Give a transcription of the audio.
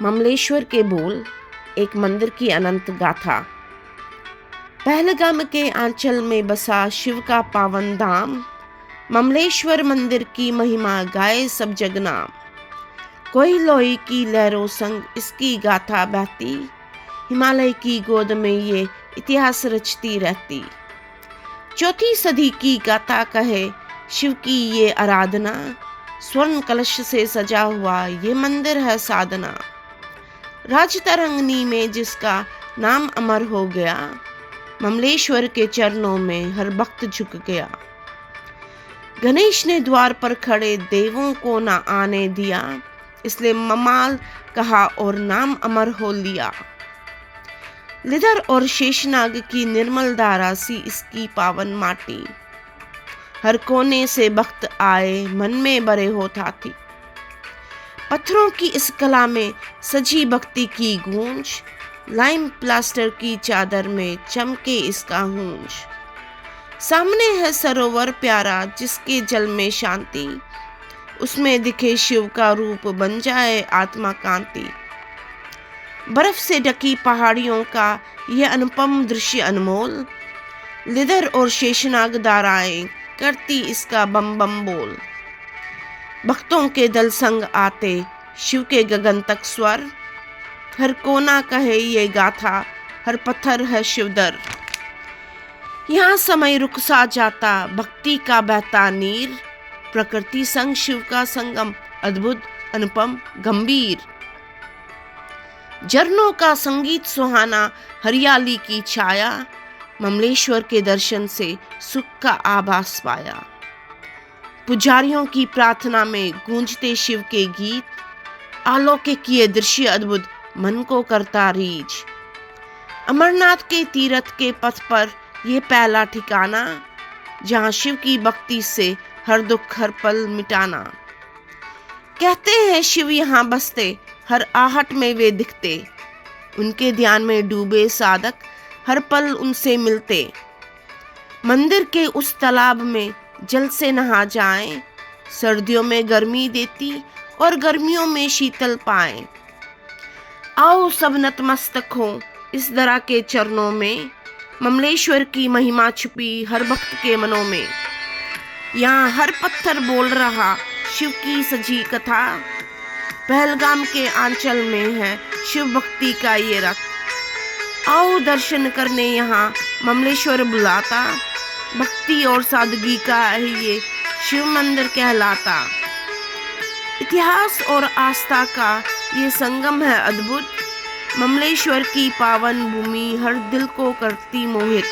ममलेश्वर के बोल, एक मंदिर की अनंत गाथा। पहलगाम के आंचल में बसा शिव का पावन धाम, ममलेश्वर मंदिर की महिमा गाए सब जगनाम। कोई लोई की लहरों संग इसकी गाथा बहती, हिमालय की गोद में ये इतिहास रचती रहती। चौथी सदी की गाथा कहे शिव की ये आराधना, स्वर्ण कलश से सजा हुआ ये मंदिर है साधना। राजतरंगिणी में जिसका नाम अमर हो गया, ममलेश्वर के चरणों में हर भक्त झुक गया। गणेश ने द्वार पर खड़े देवों को ना आने दिया, इसलिए ममाल कहा और नाम अमर हो लिया। लिदर और शेषनाग की निर्मल धारा सी इसकी पावन माटी, हर कोने से भक्त आए मन में बरे होता थी। पत्थरों की इस कला में सजी भक्ति की गूंज, लाइम प्लास्टर की चादर में चमके इसका हूंज। सामने है सरोवर प्यारा जिसके जल में शांति, उसमें दिखे शिव का रूप बन जाए आत्मा कांति। बर्फ से ढकी पहाड़ियों का यह अनुपम दृश्य अनमोल, लिदर और शेषनाग धाराएं करती इसका बम बम बोल। भक्तों के दल संग आते शिव के गगन तक स्वर, हर कोना कहे ये गाथा, हर पत्थर है शिवदर। यहाँ समय रुक सा जाता भक्ति का बहता नीर, प्रकृति संग शिव का संगम अद्भुत अनुपम गंभीर। झरनों का संगीत सुहाना, हरियाली की छाया, ममलेश्वर के दर्शन से सुख का आभास पाया। पुजारियों की प्रार्थना में गूंजते शिव के गीत, अलौकिक ये दृश्य अद्भुत मन को करता रीझ। अमरनाथ के तीर्थ के पथ पर ये पहला ठिकाना, जहाँ शिव की भक्ति से हर दुख हर पल मिटाना। कहते हैं शिव यहाँ बसते, हर आहट में वे दिखते, उनके ध्यान में डूबे साधक हर पल उनसे मिलते। मंदिर के उस तालाब में जल से नहा जाएं, सर्दियों में गर्मी देती और गर्मियों में शीतल पाएं। आओ सब नतमस्तक हो इस दरा के चरणों में, ममलेश्वर की महिमा छुपी हर भक्त के मनों में। यहाँ हर पत्थर बोल रहा शिव की सजी कथा, पहलगाम के आंचल में है शिव भक्ति का ये रथ। आओ दर्शन करने यहाँ ममलेश्वर बुलाता, भक्ति और सादगी का है ये शिव मंदिर कहलाता। इतिहास और आस्था का ये संगम है अद्भुत, ममलेश्वर की पावन भूमि हर दिल को करती मोहित।